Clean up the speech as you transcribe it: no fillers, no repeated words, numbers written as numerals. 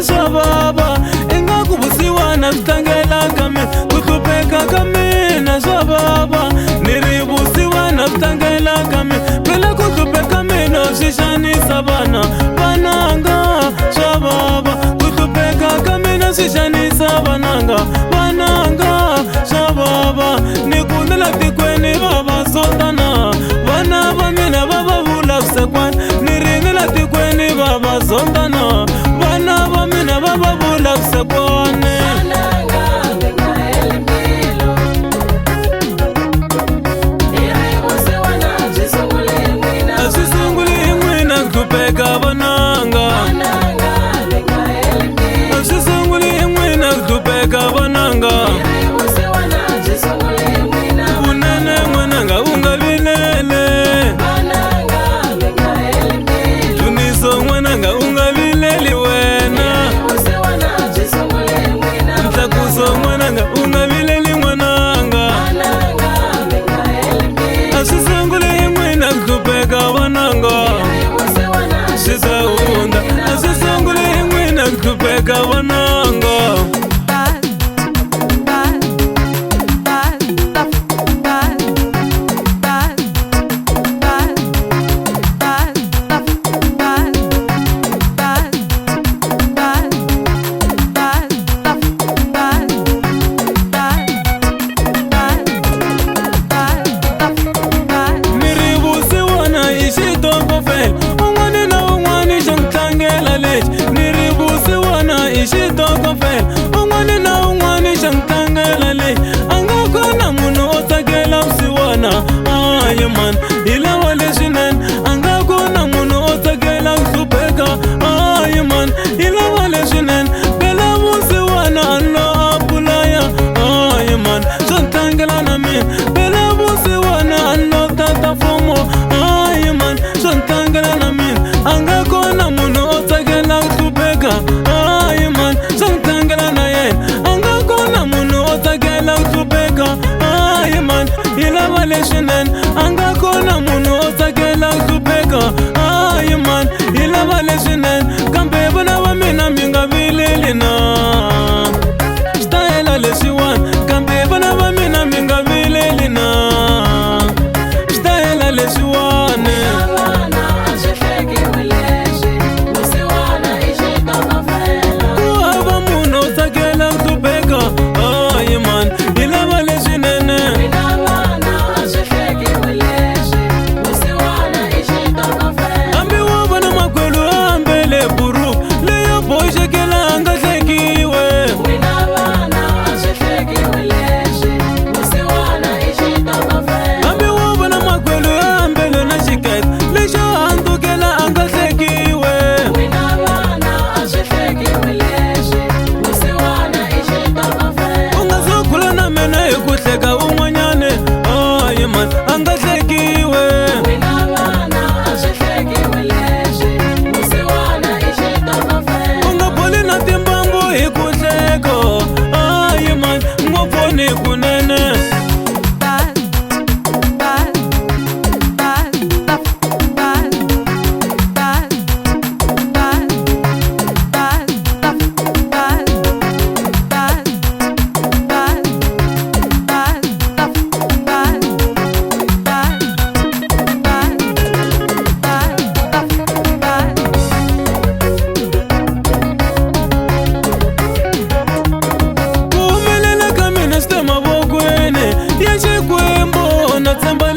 swa baba ingaku vusiwana vitangela ka mina ku hlupheka ka mina swa baba ni ri vusiwana vitangela ka mina phela ku hlupheka mina swi xanisa vana vananga swa baba ku hlupheka ka mina swi xanisa vananga swa baba ni kunela tikweni vava sondana vana va mina va va vula vusekwana ni rinela tikweni vava sondana vana va mina va va vula vusekwana swi sunguli hi n'wina ku hlupheka vananga swi sunguli hi n'wina ku hlupheka vananga kunene n'wananga u nga vilele Juniso n'wananga u nga vileli wena Ntlakuso n'wananga u nga vileli n'wananga a swi sunguli hi n'wina ku hlupheka vananga swi ta hundza a swi sunguli hi n'wina ku hlupheka vananga un'wana na un'wana xa ntlangela leyi a nga kona munhu o tsakela vusiwana aye man hi lava leswinene a nga kona munhu o tsakela ku hlupheka aye man hi lava leswinene phela vusiwana a lo apulaya aye man swo ntlangela na mina phela vusiwana a lo tata fomo aye man swo ntlangela na mina a nga kona munhu o tsakela ku hlupheka aye man swo ntlangela na yena a nga kona munhu o tsakela ku hlupheka aye man hi lava leswinene a nga kona munhu o tsakela ku hlupheka aye man hi lava leswinene kambe vana va mina mi nga vileli na switayela leswiwani kambe vana va mina mi nga vileli na switayela leswiwani ku hava munhu o tsakela ku hlupheka aye man hi lava leswinene hambi wo vona makwelu ambele buruku leyo boxekela a nga hlekiwe hambi wo vona makwelu ambele na xikete lexo handukela a nga hlekiwe u nga sokula na mina hi ku hleka un'wanyane aye man a nga hlekiwe u nga boli na timbambu hi ku hleka aye man ngopfu ni kunene Tsemba